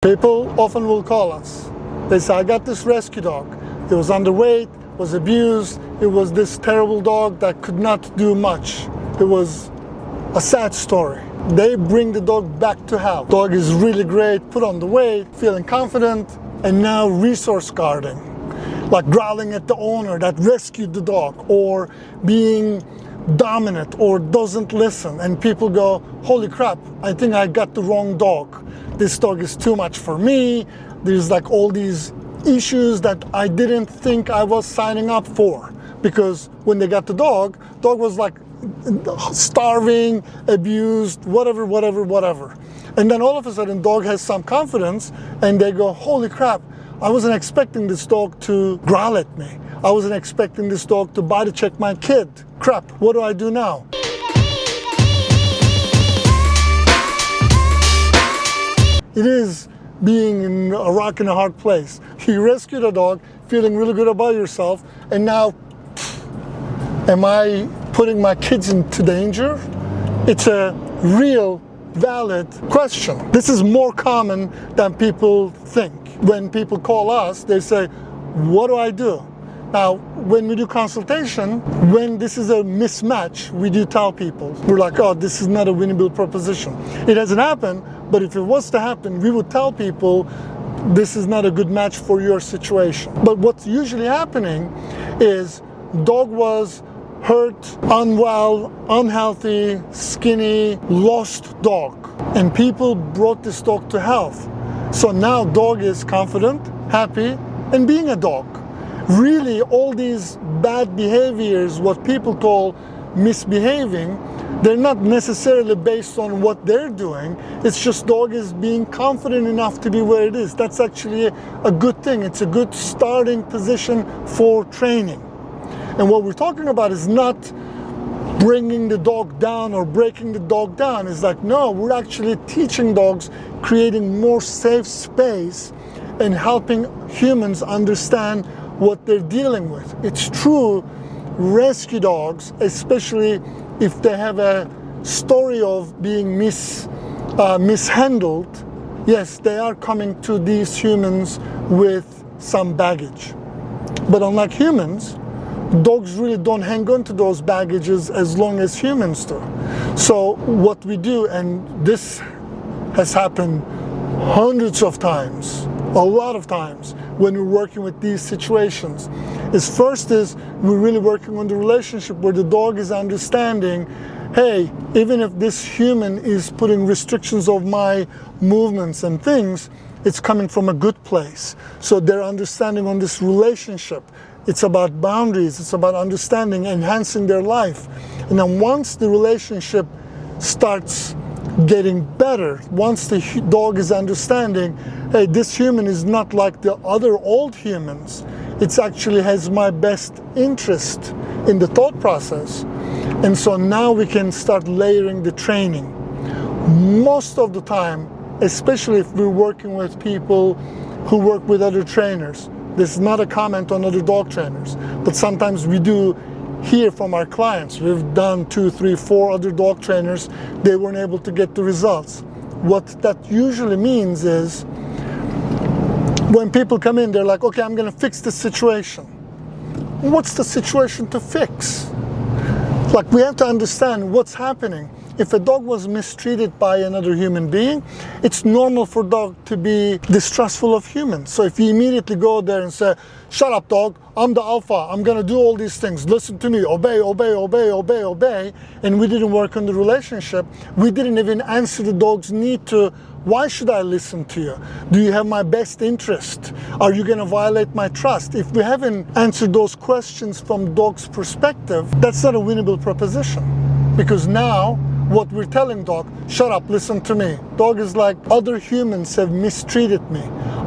People often will call us. They say, I got this rescue dog. It was underweight, was abused. It was this terrible dog that could not do much. It was a sad story. They bring the dog back to health. Dog is really great, put on the weight, feeling confident, and now resource guarding. Like growling at the owner that rescued the dog, or being dominant or doesn't listen, and people go, holy crap, I think I got the wrong dog. This dog is too much for me. There's like all these issues that I didn't think I was signing up for, because when they got the dog was like starving, abused, whatever. And then all of a sudden dog has some confidence and they go, holy crap, I wasn't expecting this dog to growl at me. I wasn't expecting this dog to body check my kid. Crap, what do I do now? It is being in a rock and a hard place. You rescued a dog, feeling really good about yourself, and now, am I putting my kids into danger? It's a real, valid question. This is more common than people think. When people call us, they say, what do I do? Now, when we do consultation, when this is a mismatch, we do tell people, we're like, oh, this is not a winnable proposition. It hasn't happened, but if it was to happen, we would tell people, this is not a good match for your situation. But what's usually happening is dog was hurt, unwell, unhealthy, skinny, lost dog. And people brought this dog to health. So now dog is confident, happy, and being a dog. Really, all these bad behaviors, what people call misbehaving, they're not necessarily based on what they're doing. It's just dog is being confident enough to be where it is. That's actually a good thing. It's a good starting position for training. And what we're talking about is not bringing the dog down or breaking the dog down. It's like, no, we're actually teaching dogs, creating more safe space and helping humans understand what they're dealing with. It's true, rescue dogs, especially if they have a story of being mishandled, yes, they are coming to these humans with some baggage. But unlike humans, dogs really don't hang on to those baggages as long as humans do. So what we do, and this has happened hundreds of times, a lot of times when we're working with these situations, is first is we're really working on the relationship where the dog is understanding, hey, even if this human is putting restrictions of my movements and things, it's coming from a good place. So they're understanding on this relationship. It's about boundaries, it's about understanding, enhancing their life. And then once the relationship starts getting better, once the dog is understanding, hey, this human is not like the other old humans. It actually has my best interest in the thought process. And so now we can start layering the training. Most of the time, especially if we're working with people who work with other trainers, this is not a comment on other dog trainers, but sometimes we do hear from our clients. We've done 2, 3, 4 other dog trainers. They weren't able to get the results. What that usually means is when people come in, they're like, okay, I'm going to fix this situation. What's the situation to fix? Like, we have to understand what's happening. If a dog was mistreated by another human being, it's normal for dog to be distrustful of humans. So if you immediately go there and say, shut up dog, I'm the alpha, I'm gonna do all these things, listen to me, obey, and we didn't work on the relationship, we didn't even answer the dog's need to, why should I listen to you? Do you have my best interest? Are you gonna violate my trust? If we haven't answered those questions from dog's perspective, that's not a winnable proposition. Because now, what we're telling dog, shut up, listen to me. Dog is like, other humans have mistreated me.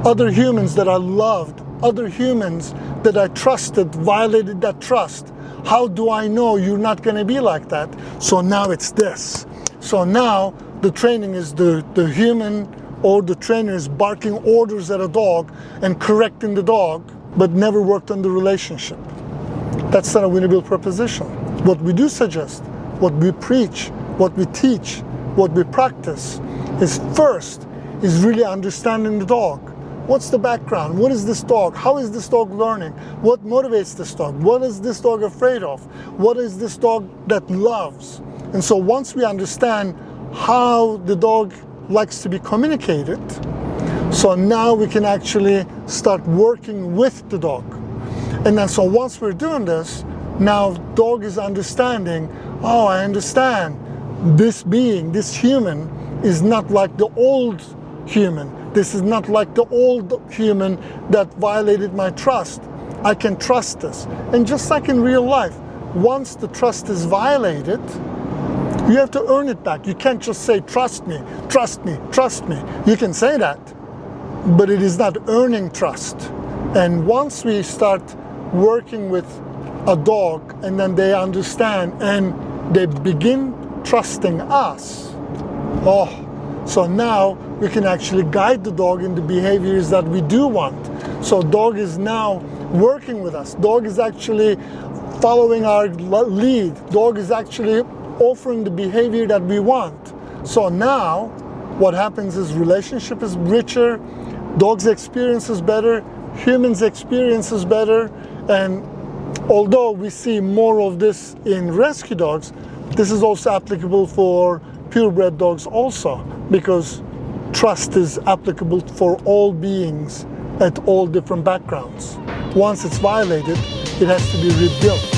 Other humans that I loved, other humans that I trusted violated that trust. How do I know you're not gonna be like that? So now it's this. So now the training is the human or the trainer is barking orders at a dog and correcting the dog, but never worked on the relationship. That's not a winnable proposition. What we do suggest, what we preach, what we teach, what we practice is first is really understanding the dog. What's the background? What is this dog? How is this dog learning? What motivates this dog? What is this dog afraid of? What is this dog that loves? And so once we understand how the dog likes to be communicated, so now we can actually start working with the dog. And then so once we're doing this, now dog is understanding, oh, I understand this being, this human is not like the old human. This is not like the old human that violated my trust. I can trust this. And just like in real life, once the trust is violated, you have to earn it back. You can't just say, trust me, trust me, trust me. You can say that, but it is not earning trust. And once we start working with a dog and then they understand and they begin trusting us, so now we can actually guide the dog in the behaviors that we do want. So dog is now working with us. Dog is actually following our lead. Dog is actually offering the behavior that we want. So now what happens is relationship is richer, dog's experience is better, humans' experience is better. And although we see more of this in rescue dogs, this is also applicable for purebred dogs also, because trust is applicable for all beings at all different backgrounds. Once it's violated, it has to be rebuilt.